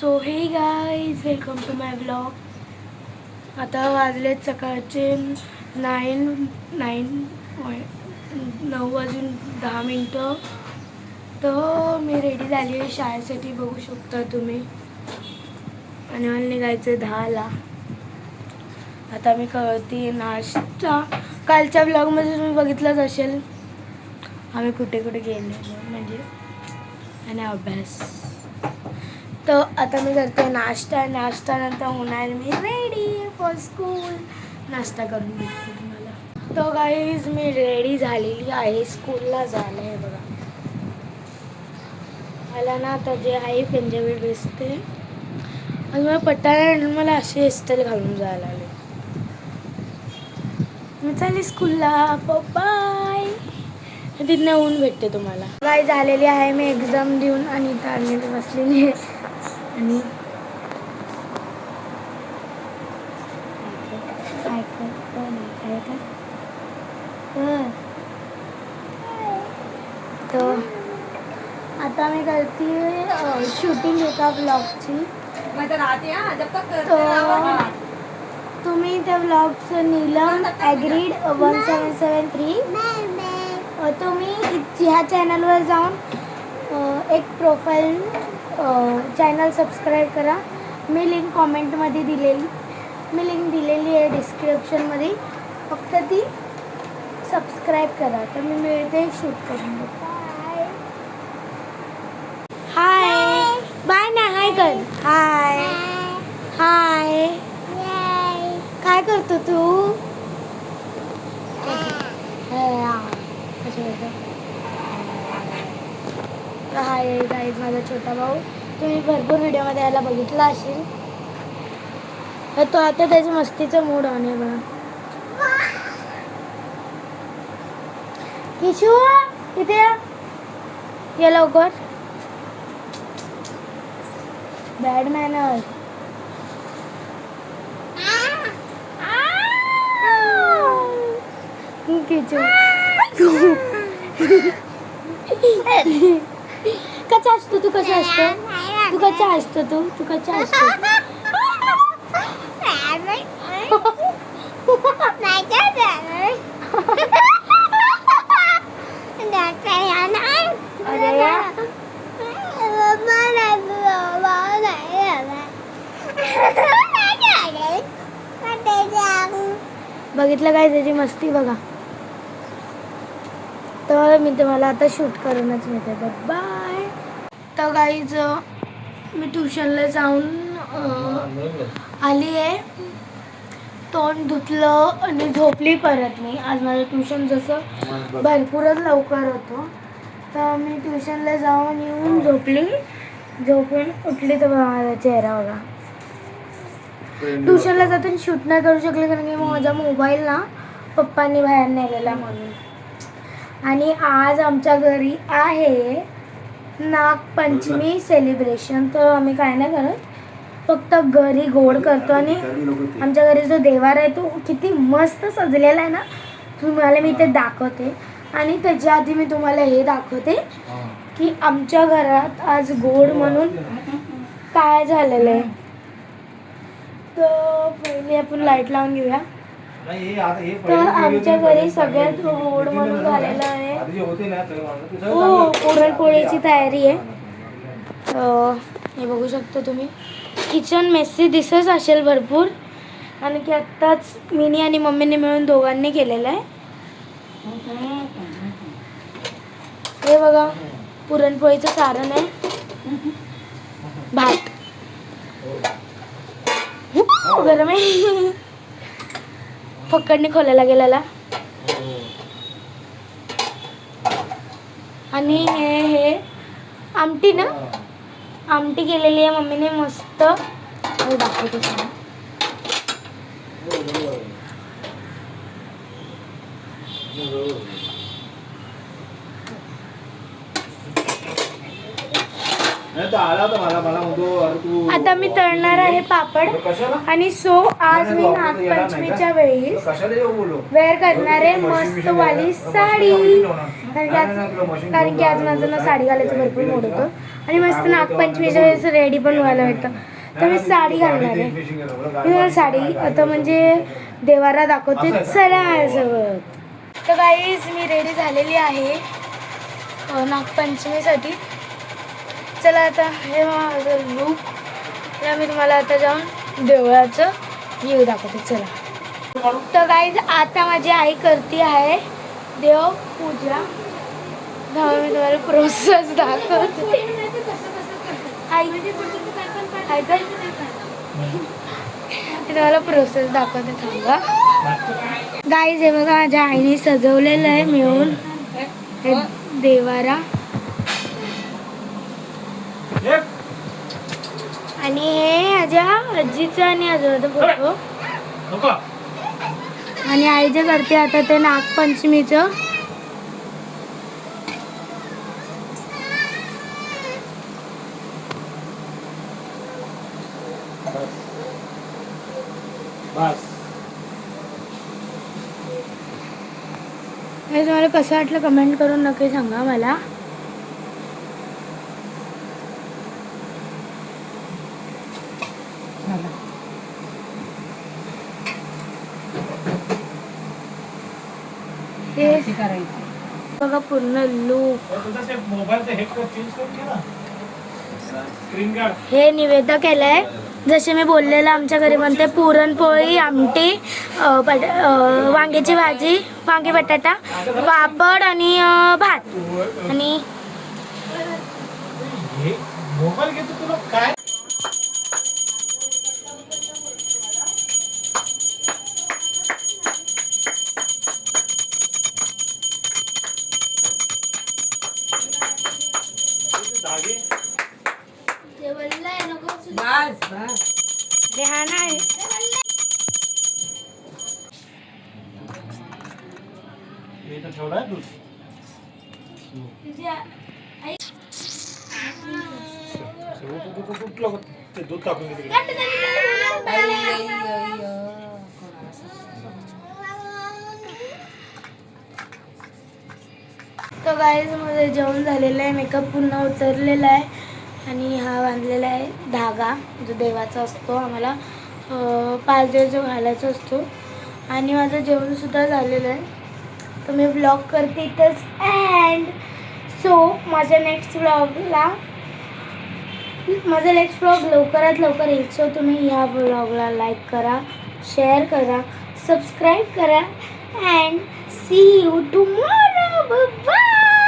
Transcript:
So hey guys welcome to my blog. आता वाजलेत सकाळचे 9:10. तर मी रेडी झाली आहे शाळेसाठी, बघू शकता तुम्ही. आणि मला निघायचं 10ला. आता मी करते नाश्ता. कालच्या ब्लॉगमध्ये तुम्ही बघितलंच असेल आम्ही कुठे कुठे गेले म्हणजे आणि अभ्यास. तर आता मी करते नाश्त्यानंतर होणार मी रेडी फॉर स्कूल. नाश्ता करून भेटते तुम्हाला. तो गाईज मी रेडी झालेली आहे स्कूलला जायला आहे. बघा मला ना आता जे आहे पंजाबी दिसते आणि मला पटायला मला असे हेअरस्टाईल घालून जायला लागले. मी चालली स्कूलला. बाय. तिथनं ऊन भेटते तुम्हाला. काय झालेली आहे मी एक्झाम देऊन आणि चाललेली बसलेली आहे. आणि तर आता मी करते शूटिंग एका ब्लॉगची. तुम्ही त्या ब्लॉगचं नीलम ॲग्रीड 1773 तुम्ही ह्या चॅनलवर जाऊन एक प्रोफाईल चॅनल सबस्क्राईब करा. मी लिंक कॉमेंटमध्ये दिलेली आहे डिस्क्रिप्शनमध्ये. फक्त ती सबस्क्राईब करा. तर मी मिळते शूट करून. हाय बाय ना. हाय कर. हाय हाय. काय करतो तू? हाय गाईज माझा छोटा भाऊ. तुम्ही भरपूर व्हिडिओमध्ये याला बघितला असेल. तर तो आता त्याची मस्तीचं मूड ऑन आहे बघा. किशू इथे ये लवकर. Bad manner. किशू कसा असतो तू? कसा असतो तू? कसा असतो तू? तू कसा असतो? बघितलं काय त्याची मस्ती बघा. तर मी तुम्हाला आता शूट करूनच मिळते. बाय. तर गाईज मी ट्युशनला जाऊन आली आहे. तोंड धुतलं आणि झोपली परत. मी आज माझं ट्युशन जसं भरपूरच लवकर होतं तर मी ट्युशनला जाऊन येऊन झोपली. झोपून उठली तर माझा चेहरा बघा. ट्युशनला जाताना शूट नाही करू शकले कारण की माझा मोबाईल ना पप्पांनी बाहेर नेलेला म्हणून. आणि आज आमच्या घरी आहे नागपंचमी सेलिब्रेशन. तर आम्ही काय नाही करत, फक्त घरी गोड करतो. आणि आमच्या घरी जो देवार आहे तो किती मस्त सजलेला आहे ना, तुम्हाला मी ते दाखवते. आणि त्याच्या आधी मी तुम्हाला हे दाखवते की आमच्या घरात आज गोड म्हणून काय झालेलं आहे. तर पहिले आपण लाईट लावून घेऊया. तर आमच्या घरी सगळ्यात गोड म्हणून झालेलं आहे हो पुरणपोळीची तयारी आहे. हे बघू शकता तुम्ही. किचन मेसी दिसत असेल भरपूर आणि की आत्ताच मिनी आणि मम्मीने मिळून दोघांनी केलेलं आहे. हे बघा पुरणपोळीचं सारण आहे. भात गरम आहे. फक्कडने खोलायला गेलेला. आणि हे आमटी ना, आमटी केलेली आहे मम्मीने मस्त. दाखवते तुम्हाला. आता मी तळणार आहे पापड. आणि सो आज मी नागपंचमीच्या वेळी वेअर करणार आहे मस्त वाली साडी. कारण की आज माझं ना साडी घालायचं भरपूर मूड होतं. आणि मस्त नागपंचमीच्या वेळेस रेडी पण व्हायला भेटतं. तर मी साडी घालणार आहे. मी तुम्हाला साडी आता म्हणजे देवारा दाखवते, चला माझ्यासोबत. तर गाईज मी रेडी झालेली आहे नागपंचमीसाठी. चला आता हे माझं लूक, तर मी तुम्हाला आता जाऊन देवळाचं व्ह्यू दाखवते. चला. तर गाईज आता माझी आई करते आहे देवपूजा. मी तुम्हाला प्रोसेस दाखवते. तुम्हाला प्रोसेस दाखवते, थांबा. गाईज हे बघा माझ्या आईने सजवलेलं आहे मिळून हे देवारा. आणि हे माझ्या आजीचं आणि आजोबाचा फोटो. आणि आई जे करते आता ते नागपंचमीचं. हे तुम्हाला कसं वाटलं कमेंट करून नक्की सांगा मला. बघा पूर्ण लूक. हे निवेदन केलंय जसे मी बोललेलं. आमच्या घरी म्हणते पुरणपोळी, आमटी, वांग्याची भाजी, वांगी बटाटा, पापड आणि भात. आणि दूध टाकून तो गाईज मध्ये जेवण झालेलं आहे. मेकअप पूर्ण उतरलेला आहे आणि हा बांधलेला आहे धागा जो देवाचा असतो. आम्हाला 5 दिवस जो घालायचा असतो. आणि माझं जेवणसुद्धा झालेलं आहे. तर मी व्लॉग करते इथंच अँड सो माझ्या नेक्स्ट व्लॉग लवकरात लवकर येईल. सो तुम्ही ह्या व्लॉगला लाईक करा, शेअर करा, सबस्क्राईब करा and see you tomorrow. Bye.